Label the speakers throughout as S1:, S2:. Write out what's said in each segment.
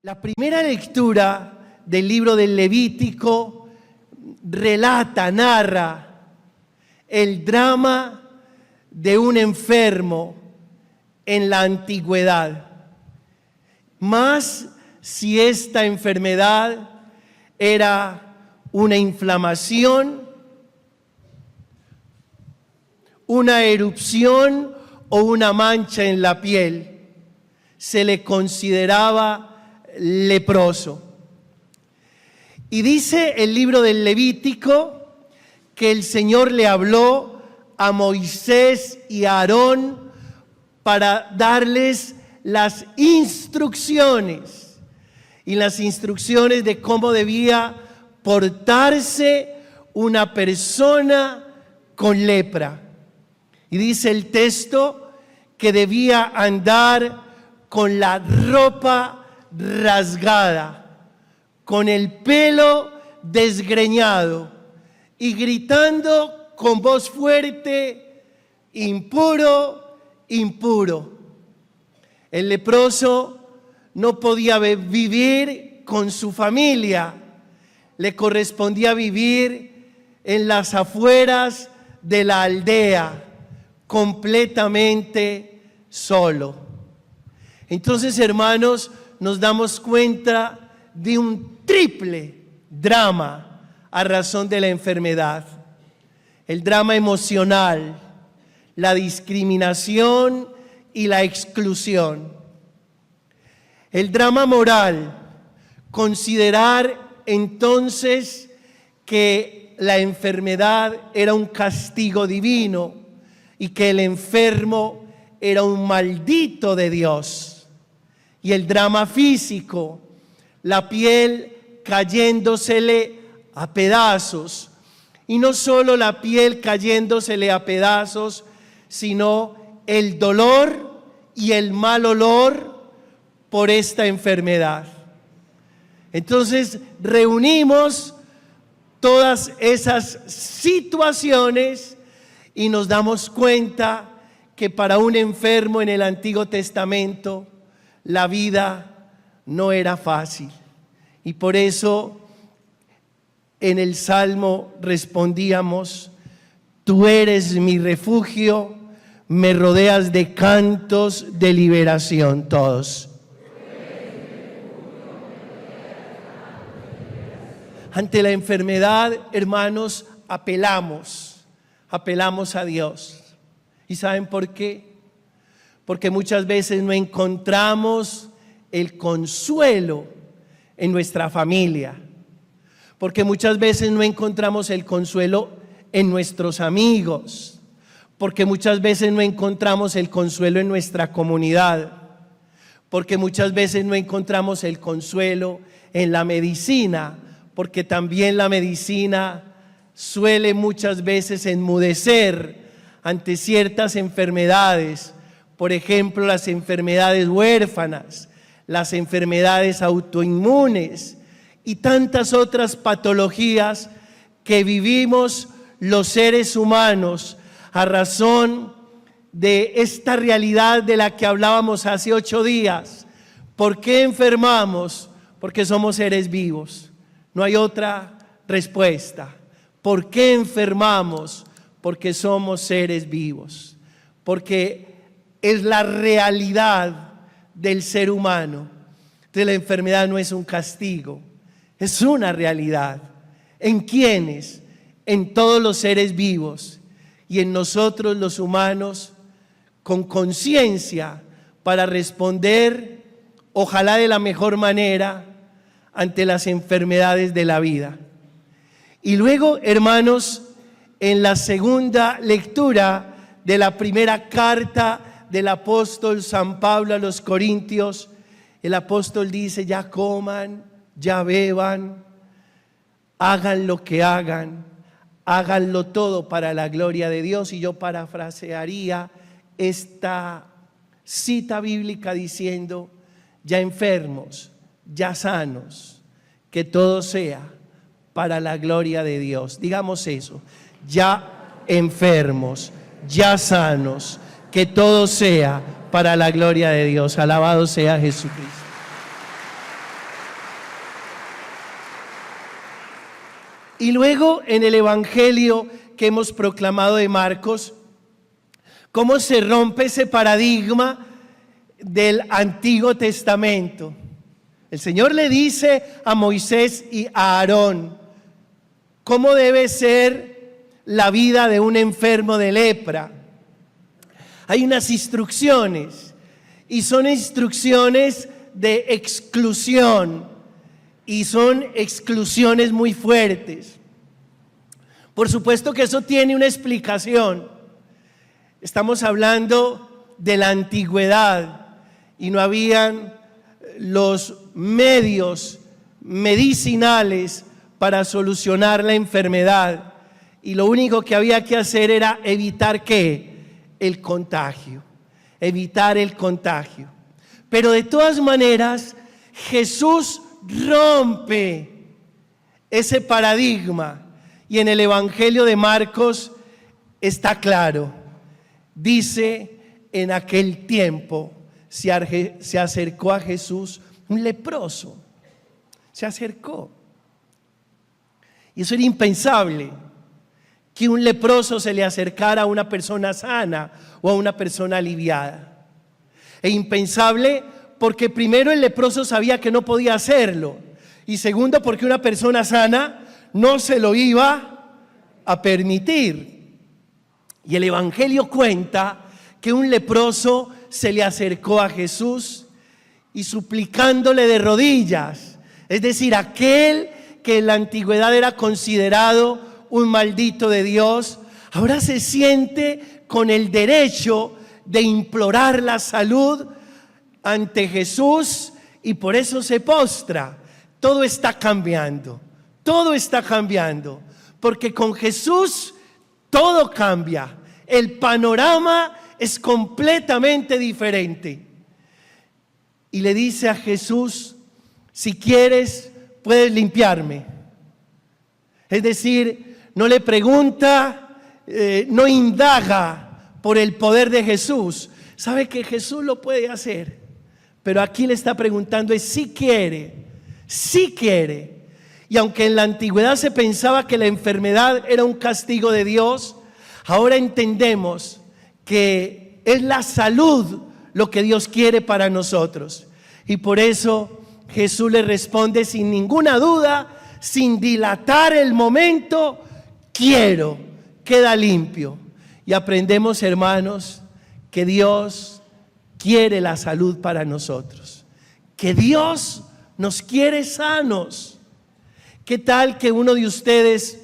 S1: La primera lectura del libro del Levítico narra el drama de un enfermo en la antigüedad. Más si esta enfermedad era una inflamación, una erupción o una mancha en la piel, se le consideraba leproso. Y dice el libro del Levítico que el Señor le habló a Moisés y a Aarón para darles las instrucciones, y las instrucciones de cómo debía portarse una persona con lepra. Y dice el texto que debía andar con la ropa rasgada, con el pelo desgreñado y gritando con voz fuerte: impuro, impuro. El leproso no podía vivir con su familia, le correspondía vivir en las afueras de la aldea, completamente solo. Entonces, hermanos, nos damos cuenta de un triple drama a razón de la enfermedad: el drama emocional, la discriminación y la exclusión. El drama moral: considerar entonces que la enfermedad era un castigo divino y que el enfermo era un maldito de Dios. Y el drama físico: la piel cayéndosele a pedazos. Y no solo la piel cayéndosele a pedazos, sino el dolor y el mal olor por esta enfermedad. Entonces reunimos todas esas situaciones y nos damos cuenta que para un enfermo en el Antiguo Testamento la vida no era fácil. Y por eso en el Salmo respondíamos: tú eres mi refugio, me rodeas de cantos de liberación. Todos. Ante la enfermedad, hermanos, apelamos a Dios. ¿Y saben por qué? Porque muchas veces no encontramos el consuelo en nuestra familia, porque muchas veces no encontramos el consuelo en nuestros amigos, porque muchas veces no encontramos el consuelo en nuestra comunidad, porque muchas veces no encontramos el consuelo en la medicina, porque también la medicina suele muchas veces enmudecer ante ciertas enfermedades. Por ejemplo, las enfermedades huérfanas, las enfermedades autoinmunes y tantas otras patologías que vivimos los seres humanos a razón de esta realidad de la que hablábamos hace 8 días. ¿Por qué enfermamos? Porque somos seres vivos. No hay otra respuesta. ¿Por qué enfermamos? Porque somos seres vivos. Porque es la realidad del ser humano. Entonces la enfermedad no es un castigo, es una realidad. ¿En quiénes? En todos los seres vivos y en nosotros los humanos, con conciencia para responder, ojalá de la mejor manera, ante las enfermedades de la vida. Y luego, hermanos, en la segunda lectura de la primera carta del apóstol San Pablo a los Corintios, el apóstol dice: ya coman, ya beban, hagan lo que hagan, háganlo todo para la gloria de Dios. Y yo parafrasearía esta cita bíblica diciendo: ya enfermos, ya sanos, que todo sea para la gloria de Dios. Digamos eso: ya enfermos, ya sanos, que todo sea para la gloria de Dios. Alabado sea Jesucristo. Y luego en el Evangelio que hemos proclamado de Marcos, cómo se rompe ese paradigma del Antiguo Testamento. El Señor le dice a Moisés y a Aarón cómo debe ser la vida de un enfermo de lepra. Hay unas instrucciones y son instrucciones de exclusión y son exclusiones muy fuertes. Por supuesto que eso tiene una explicación. Estamos hablando de la antigüedad y no habían los medios medicinales para solucionar la enfermedad. Y lo único que había que hacer era evitar ¿qué? El contagio. Evitar el contagio. Pero de todas maneras, Jesús rompe ese paradigma. Y en el Evangelio de Marcos está claro. Dice, en aquel tiempo se acercó a Jesús un leproso. Se acercó. Y eso era impensable, que un leproso se le acercara a una persona sana o a una persona aliviada. E impensable porque primero el leproso sabía que no podía hacerlo. Y segundo porque una persona sana no se lo iba a permitir. Y el Evangelio cuenta que un leproso se le acercó a Jesús y suplicándole de rodillas, es decir, aquel que en la antigüedad era considerado un maldito de Dios, ahora se siente con el derecho de implorar la salud ante Jesús y por eso se postra. Todo está cambiando, porque con Jesús todo cambia, el panorama es completamente diferente. Y le dice a Jesús, si quieres, puedes limpiarme. Es decir, no le pregunta, no indaga por el poder de Jesús. Sabe que Jesús lo puede hacer, pero aquí le está preguntando es si quiere, si quiere. Y aunque en la antigüedad se pensaba que la enfermedad era un castigo de Dios, ahora entendemos que es la salud lo que Dios quiere para nosotros. Y por eso Jesús le responde sin ninguna duda, sin dilatar el momento, quiero, queda limpio. Y aprendemos, hermanos, que Dios quiere la salud para nosotros, que Dios nos quiere sanos. ¿Qué tal que uno de ustedes,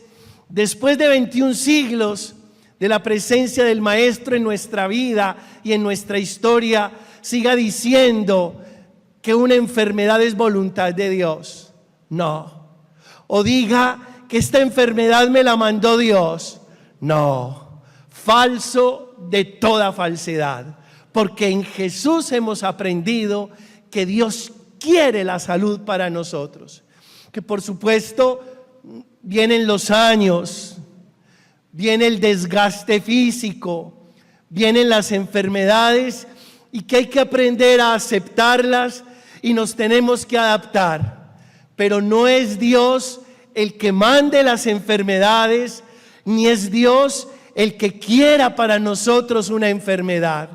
S1: después de 21 siglos de la presencia del Maestro en nuestra vida y en nuestra historia, siga diciendo que una enfermedad es voluntad de Dios? No. O diga que esta enfermedad me la mandó Dios. No. Falso de toda falsedad. Porque en Jesús hemos aprendido que Dios quiere la salud para nosotros. Que por supuesto vienen los años, viene el desgaste físico, vienen las enfermedades y que hay que aprender a aceptarlas y nos tenemos que adaptar. Pero no es Dios el que mande las enfermedades, ni es Dios el que quiera para nosotros una enfermedad.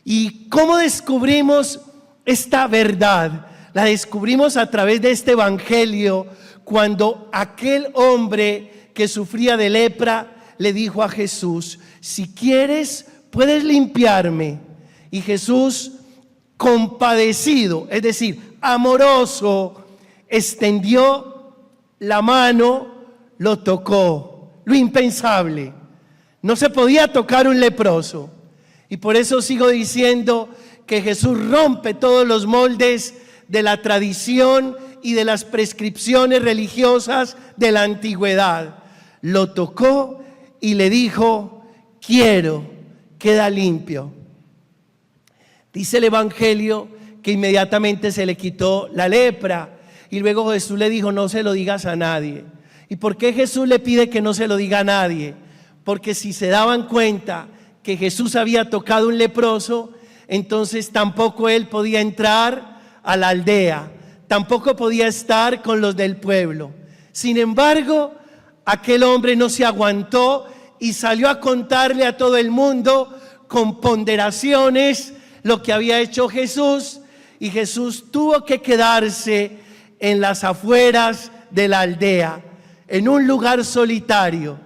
S1: ¿Y cómo descubrimos esta verdad? La descubrimos a través de este Evangelio, cuando aquel hombre que sufría de lepra le dijo a Jesús, si quieres, puedes limpiarme. Y Jesús, compadecido, es decir, amoroso, extendió la mano, lo tocó. Lo impensable. No se podía tocar un leproso. Y por eso sigo diciendo que Jesús rompe todos los moldes de la tradición y de las prescripciones religiosas de la antigüedad. Lo tocó y le dijo, quiero, queda limpio. Dice el Evangelio que inmediatamente se le quitó la lepra y luego Jesús le dijo, no se lo digas a nadie. ¿Y por qué Jesús le pide que no se lo diga a nadie? Porque si se daban cuenta que Jesús había tocado un leproso, entonces tampoco él podía entrar a la aldea, tampoco podía estar con los del pueblo. Sin embargo, aquel hombre no se aguantó y salió a contarle a todo el mundo con ponderaciones lo que había hecho Jesús, y Jesús tuvo que quedarse en las afueras de la aldea, en un lugar solitario,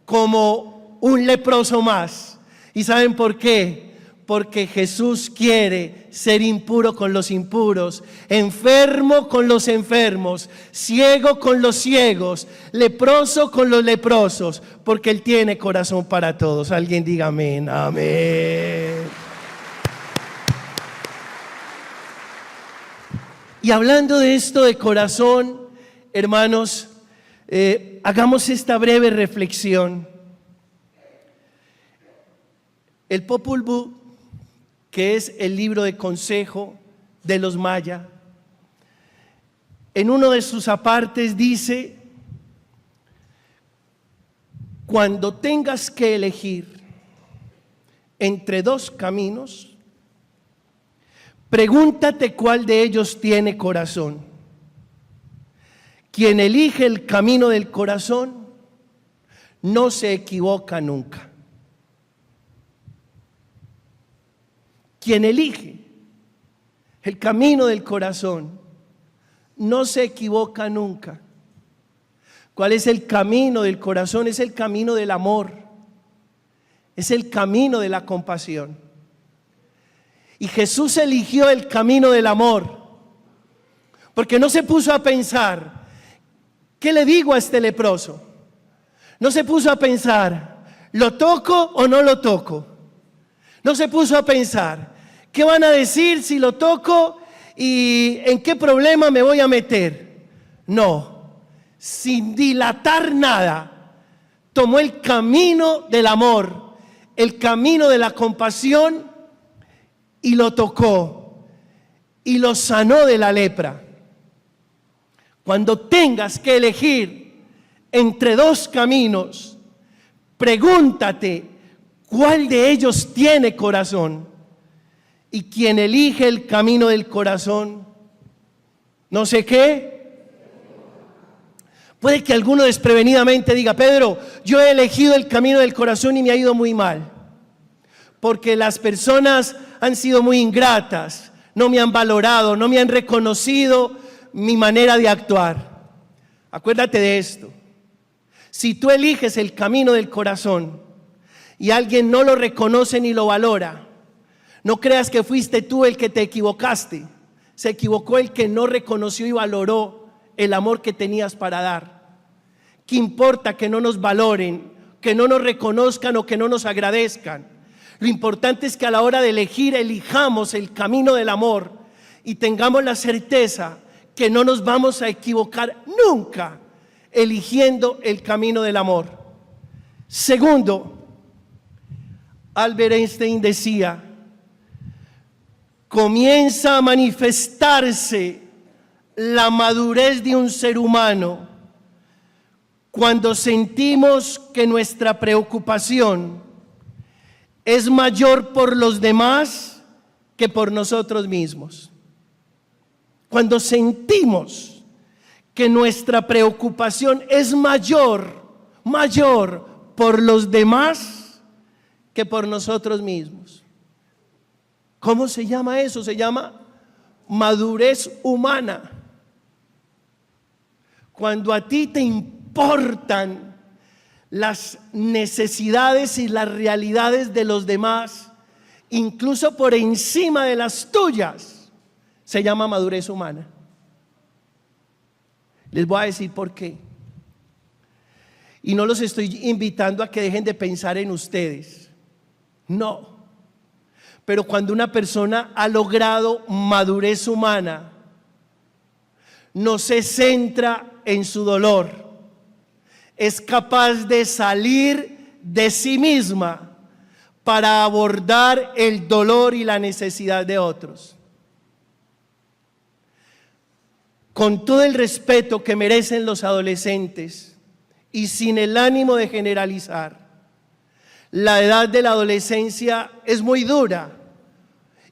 S1: como un leproso más. ¿Y saben por qué? Porque Jesús quiere ser impuro con los impuros, enfermo con los enfermos, ciego con los ciegos, leproso con los leprosos, porque Él tiene corazón para todos. Alguien diga amén, amén. Y hablando de esto de corazón, hermanos, hagamos esta breve reflexión. El Popol Vuh, que es el libro de consejo de los mayas, en uno de sus apartes dice: cuando tengas que elegir entre dos caminos, pregúntate cuál de ellos tiene corazón. Quien elige el camino del corazón no se equivoca nunca. Quien elige el camino del corazón no se equivoca nunca. ¿Cuál es el camino del corazón? Es el camino del amor, es el camino de la compasión. Y Jesús eligió el camino del amor, porque no se puso a pensar, ¿qué le digo a este leproso? No se puso a pensar, ¿lo toco o no lo toco? No se puso a pensar, ¿qué van a decir si lo toco y en qué problema me voy a meter? No, sin dilatar nada, tomó el camino del amor, el camino de la compasión, y lo tocó y lo sanó de la lepra. Cuando tengas que elegir entre dos caminos, pregúntate cuál de ellos tiene corazón. Y quien elige el camino del corazón, no sé qué. Puede que alguno desprevenidamente diga: Pedro, yo he elegido el camino del corazón y me ha ido muy mal, porque las personas han sido muy ingratas, no me han valorado, no me han reconocido mi manera de actuar. Acuérdate de esto: si tú eliges el camino del corazón y alguien no lo reconoce ni lo valora, no creas que fuiste tú el que te equivocaste. Se equivocó el que no reconoció y valoró el amor que tenías para dar. ¿Qué importa que no nos valoren, que no nos reconozcan o que no nos agradezcan? Lo importante es que a la hora de elegir, elijamos el camino del amor y tengamos la certeza que no nos vamos a equivocar nunca eligiendo el camino del amor. Segundo, Albert Einstein decía: comienza a manifestarse la madurez de un ser humano cuando sentimos que nuestra preocupación es mayor por los demás que por nosotros mismos. Cuando sentimos que nuestra preocupación es mayor por los demás que por nosotros mismos. ¿Cómo se llama eso? Se llama madurez humana. Cuando a ti te importan las necesidades y las realidades de los demás, incluso por encima de las tuyas, se llama madurez humana. Les voy a decir por qué. Y no los estoy invitando a que dejen de pensar en ustedes. No. Pero cuando una persona ha logrado madurez humana, no se centra en su dolor, es capaz de salir de sí misma para abordar el dolor y la necesidad de otros. Con todo el respeto que merecen los adolescentes y sin el ánimo de generalizar, la edad de la adolescencia es muy dura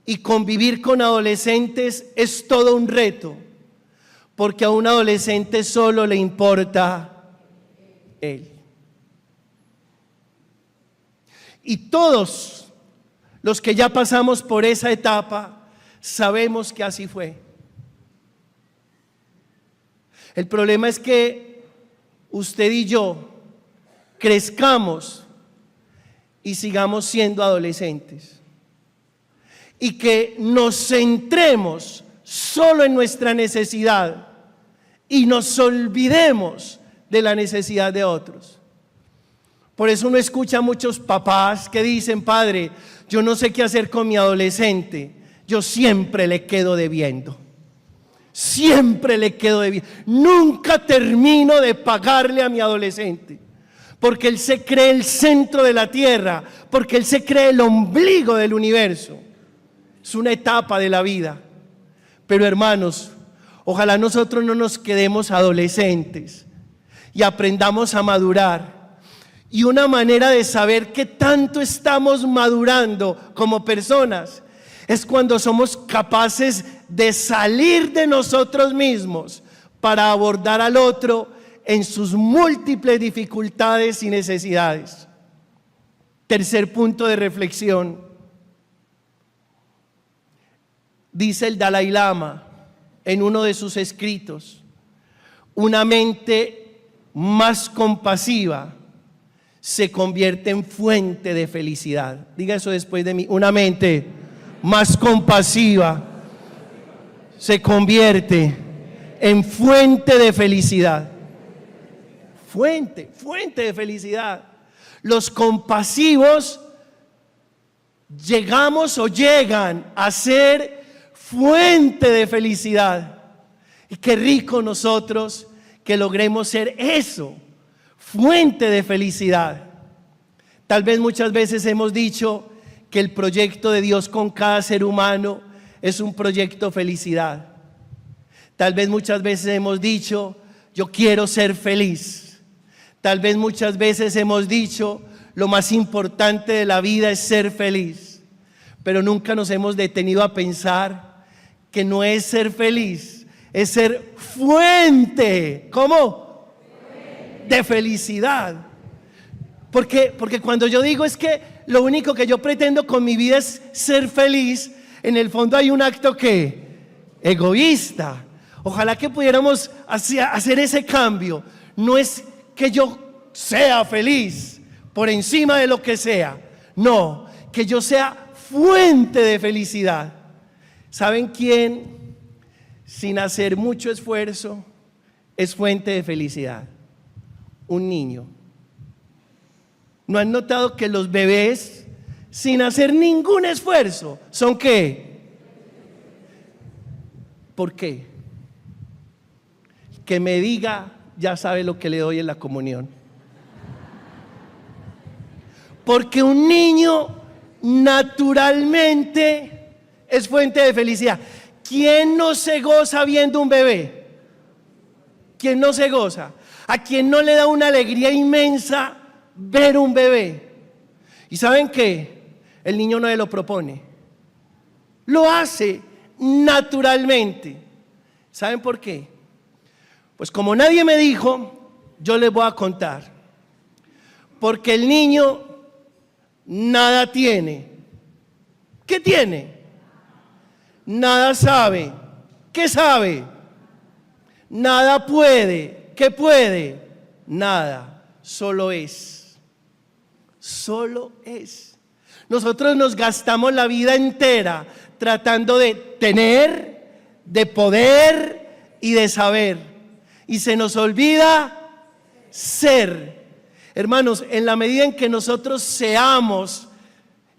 S1: y convivir con adolescentes es todo un reto, porque a un adolescente solo le importa Él. Y todos los que ya pasamos por esa etapa sabemos que así fue. El problema es que usted y yo crezcamos y sigamos siendo adolescentes y que nos centremos solo en nuestra necesidad y nos olvidemos de la necesidad de otros. Por eso uno escucha a muchos papás que dicen: padre, yo no sé qué hacer con mi adolescente, yo siempre le quedo debiendo. Siempre le quedo debiendo. Nunca termino de pagarle a mi adolescente. Porque él se cree el centro de la tierra, porque él se cree el ombligo del universo. Es una etapa de la vida. Pero hermanos, ojalá nosotros no nos quedemos adolescentes y aprendamos a madurar. Y una manera de saber qué tanto estamos madurando como personas es cuando somos capaces de salir de nosotros mismos para abordar al otro en sus múltiples dificultades y necesidades. Tercer punto de reflexión. Dice el Dalai Lama en uno de sus escritos: una mente más compasiva se convierte en fuente de felicidad. Diga eso después de mí: una mente más compasiva se convierte en fuente de felicidad. Fuente de felicidad. Los compasivos llegamos o llegan a ser fuente de felicidad. Y qué rico nosotros que logremos ser eso, fuente de felicidad. Tal vez muchas veces hemos dicho que el proyecto de Dios con cada ser humano es un proyecto felicidad. Tal vez muchas veces hemos dicho: yo quiero ser feliz. Tal vez muchas veces hemos dicho: lo más importante de la vida es ser feliz. Pero nunca nos hemos detenido a pensar que no es ser feliz, es ser fuente. ¿Cómo? De felicidad. Porque cuando yo digo es que lo único que yo pretendo con mi vida es ser feliz, en el fondo hay un acto que egoísta. Ojalá que pudiéramos hacer ese cambio. No es que yo sea feliz por encima de lo que sea, no, que yo sea fuente de felicidad. ¿Saben quién, sin hacer mucho esfuerzo, es fuente de felicidad? Un niño. ¿No han notado que los bebés, sin hacer ningún esfuerzo, son qué? ¿Por qué? Que me diga, ya sabe lo que le doy en la comunión. Porque un niño naturalmente es fuente de felicidad. ¿Quién no se goza viendo un bebé? ¿Quién no se goza? ¿A quién no le da una alegría inmensa ver un bebé? ¿Y saben qué? El niño no se lo propone. Lo hace naturalmente. ¿Saben por qué? Pues como nadie me dijo, yo les voy a contar. Porque el niño nada tiene. ¿Qué tiene? Nada sabe. ¿Qué sabe? Nada puede. ¿Qué puede? Nada. Solo es. Solo es. Nosotros nos gastamos la vida entera tratando de tener, de poder y de saber. Y se nos olvida ser. Hermanos, en la medida en que nosotros seamos,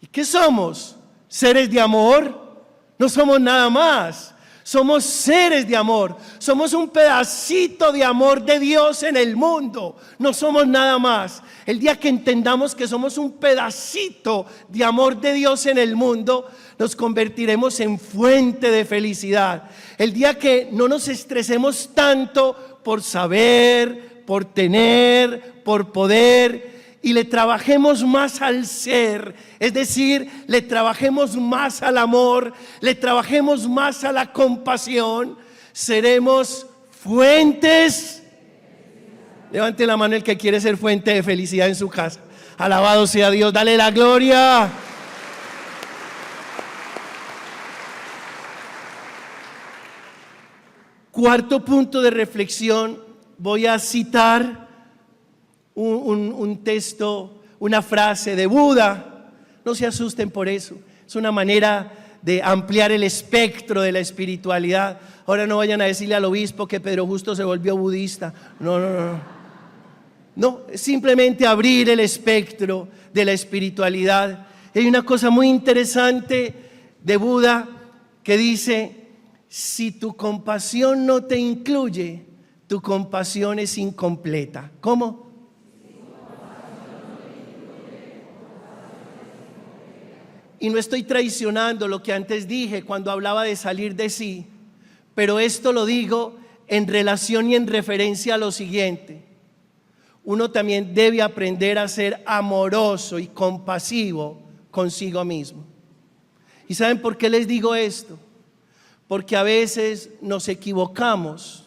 S1: ¿y qué somos? ¿Seres de amor? No somos nada más. Somos seres de amor. Somos un pedacito de amor de Dios en el mundo. No somos nada más. El día que entendamos que somos un pedacito de amor de Dios en el mundo, nos convertiremos en fuente de felicidad. El día que no nos estresemos tanto por saber, por tener, por poder, y le trabajemos más al ser, es decir, le trabajemos más al amor, le trabajemos más a la compasión, seremos fuentes Levante la mano el que quiere ser fuente de felicidad en su casa. Alabado sea Dios, dale la gloria. Cuarto punto de reflexión, voy a citar un texto, una frase de Buda. No se asusten por eso, es una manera de ampliar el espectro de la espiritualidad. Ahora no vayan a decirle al obispo que Pedro Justo se volvió budista. No, es simplemente abrir el espectro de la espiritualidad. Hay una cosa muy interesante de Buda que dice: si tu compasión no te incluye, tu compasión es incompleta. ¿Cómo? Y no estoy traicionando lo que antes dije cuando hablaba de salir de sí, pero esto lo digo en relación y en referencia a lo siguiente. Uno también debe aprender a ser amoroso y compasivo consigo mismo. ¿Y saben por qué les digo esto? Porque a veces nos equivocamos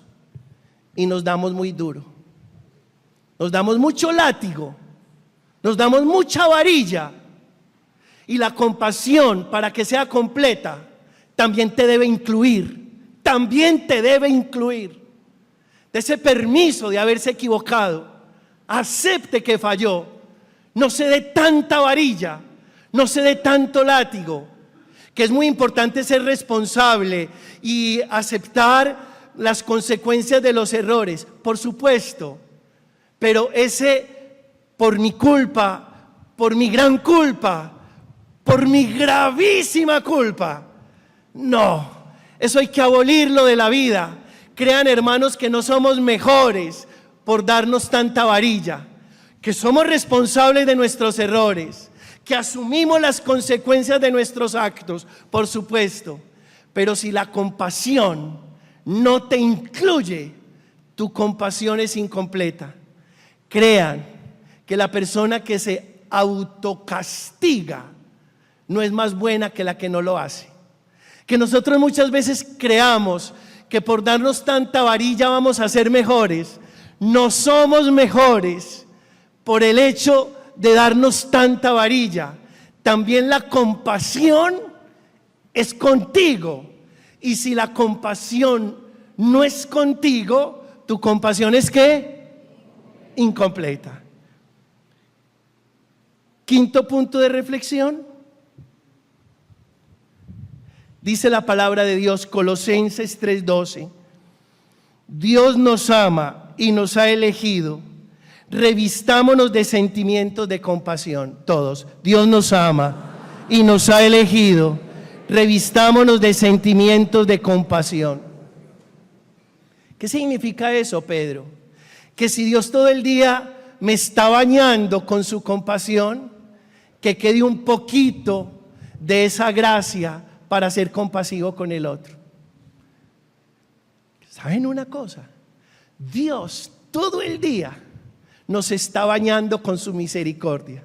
S1: y nos damos muy duro. Nos damos mucho látigo, nos damos mucha varilla. Y la compasión, para que sea completa, también te debe incluir. También te debe incluir. De ese permiso de haberse equivocado. Acepte que falló. No se dé tanta varilla, no se dé tanto látigo. Que es muy importante ser responsable y aceptar las consecuencias de los errores, por supuesto, pero ese por mi culpa, por mi gran culpa, por mi gravísima culpa, no, eso hay que abolirlo de la vida. Crean, hermanos, que no somos mejores por darnos tanta varilla, que somos responsables de nuestros errores, que asumimos las consecuencias de nuestros actos, por supuesto, pero si la compasión no te incluye, tu compasión es incompleta. Crean que la persona que se autocastiga no es más buena que la que no lo hace. Que nosotros muchas veces creamos que por darnos tanta varilla vamos a ser mejores. No somos mejores por el hecho de darnos tanta varilla. También la compasión es contigo, y si la compasión no es contigo, tu compasión es ¿qué? Incompleta. Quinto punto de reflexión, dice la palabra de Dios, Colosenses 3:12: Dios nos ama y nos ha elegido. Revistámonos de sentimientos de compasión, todos. Dios nos ama y nos ha elegido. Revistámonos de sentimientos de compasión. ¿Qué significa eso, Pedro? Que si Dios todo el día me está bañando con su compasión, que quede un poquito de esa gracia para ser compasivo con el otro. ¿Saben una cosa? Dios todo el día nos está bañando con su misericordia.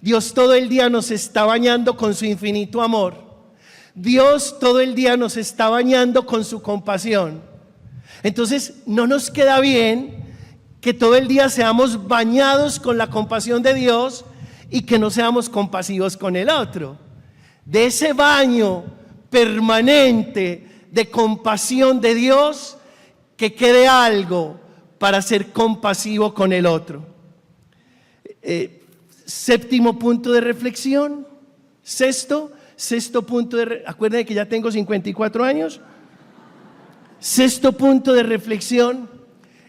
S1: Dios todo el día nos está bañando con su infinito amor. Dios todo el día nos está bañando con su compasión. Entonces no nos queda bien que todo el día seamos bañados con la compasión de Dios y que no seamos compasivos con el otro. De ese baño permanente de compasión de Dios, que quede algo para ser compasivo con el otro. Séptimo punto de reflexión. Sexto punto de acuérdense que ya tengo 54 años. Sexto punto de reflexión,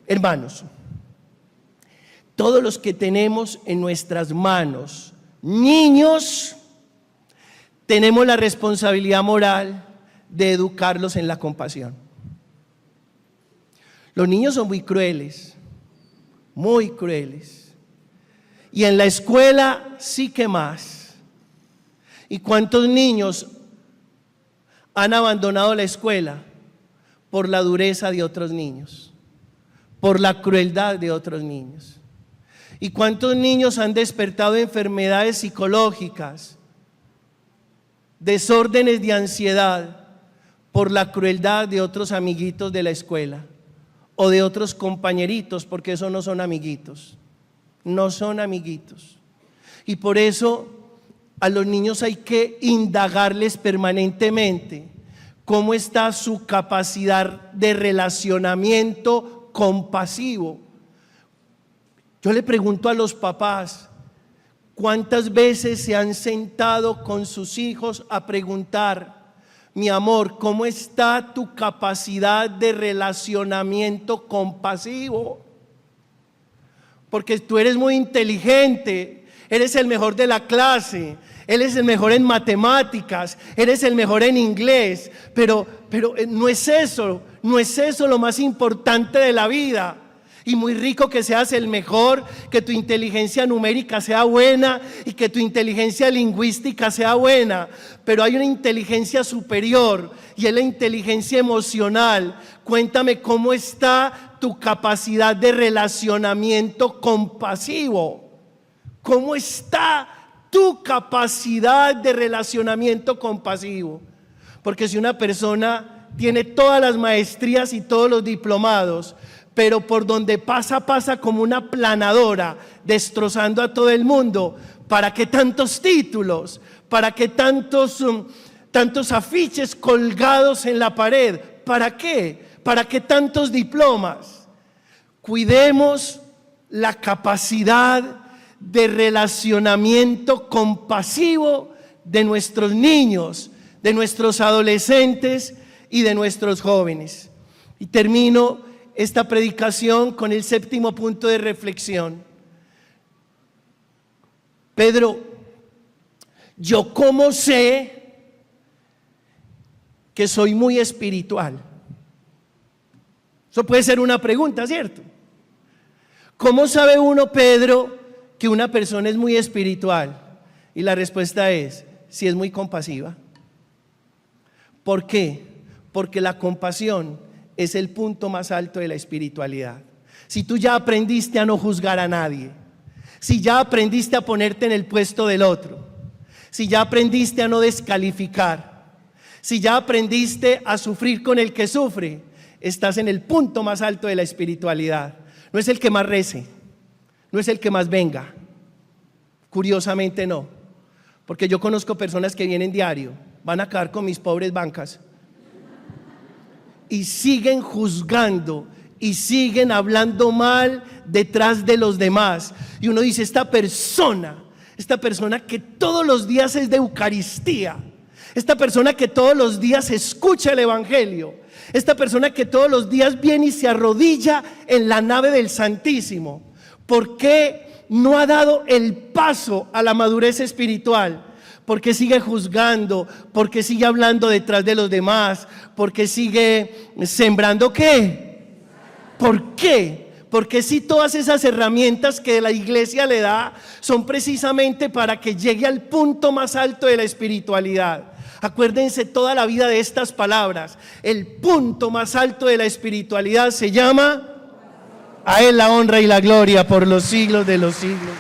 S1: hermanos. Todos los que tenemos en nuestras manos niños, tenemos la responsabilidad moral de educarlos en la compasión. Los niños son muy crueles, muy crueles. Y en la escuela sí que más. ¿Y cuántos niños han abandonado la escuela por la dureza de otros niños, por la crueldad de otros niños? ¿Y cuántos niños han despertado enfermedades psicológicas, desórdenes de ansiedad por la crueldad de otros amiguitos de la escuela o de otros compañeritos, porque eso no son amiguitos, no son amiguitos. Y por eso a los niños hay que indagarles permanentemente cómo está su capacidad de relacionamiento compasivo. Yo le pregunto a los papás, ¿cuántas veces se han sentado con sus hijos a preguntar: mi amor, ¿cómo está tu capacidad de relacionamiento compasivo? Porque tú eres muy inteligente, eres el mejor de la clase, eres el mejor en matemáticas, eres el mejor en inglés, pero no es eso lo más importante de la vida. Y muy rico que seas el mejor, que tu inteligencia numérica sea buena y que tu inteligencia lingüística sea buena, pero hay una inteligencia superior y es la inteligencia emocional. Cuéntame cómo está tu capacidad de relacionamiento compasivo. ¿Cómo está tu capacidad de relacionamiento compasivo? Porque si una persona tiene todas las maestrías y todos los diplomados, pero por donde pasa como una planadora, destrozando a todo el mundo, ¿para qué tantos títulos? ¿Para qué tantos afiches colgados en la pared? ¿Para qué? ¿Para qué tantos diplomas? Cuidemos la capacidad de relacionamiento compasivo de nuestros niños, de nuestros adolescentes y de nuestros jóvenes. Y termino esta predicación con el 7º punto de reflexión. Pedro, ¿yo cómo sé que soy muy espiritual? Eso puede ser una pregunta, ¿cierto? ¿Cómo sabe uno, Pedro, que una persona es muy espiritual? Y la respuesta es: si es muy compasiva. ¿Por qué? Porque la compasión es el punto más alto de la espiritualidad. Si tú ya aprendiste a no juzgar a nadie, si ya aprendiste a ponerte en el puesto del otro, si ya aprendiste a no descalificar, si ya aprendiste a sufrir con el que sufre, estás en el punto más alto de la espiritualidad. No es el que más rece, no es el que más venga, curiosamente no, porque yo conozco personas que vienen diario, van a acabar con mis pobres bancas, y siguen juzgando y siguen hablando mal detrás de los demás. Y uno dice: esta persona que todos los días es de Eucaristía, esta persona que todos los días escucha el Evangelio, esta persona que todos los días viene y se arrodilla en la nave del Santísimo, ¿por qué no ha dado el paso a la madurez espiritual? Porque sigue juzgando, porque sigue hablando detrás de los demás, porque sigue sembrando ¿qué? ¿Por qué? Porque si todas esas herramientas que la iglesia le da son precisamente para que llegue al punto más alto de la espiritualidad. Acuérdense toda la vida de estas palabras: el punto más alto de la espiritualidad se llama: a Él la honra y la gloria por los siglos de los siglos.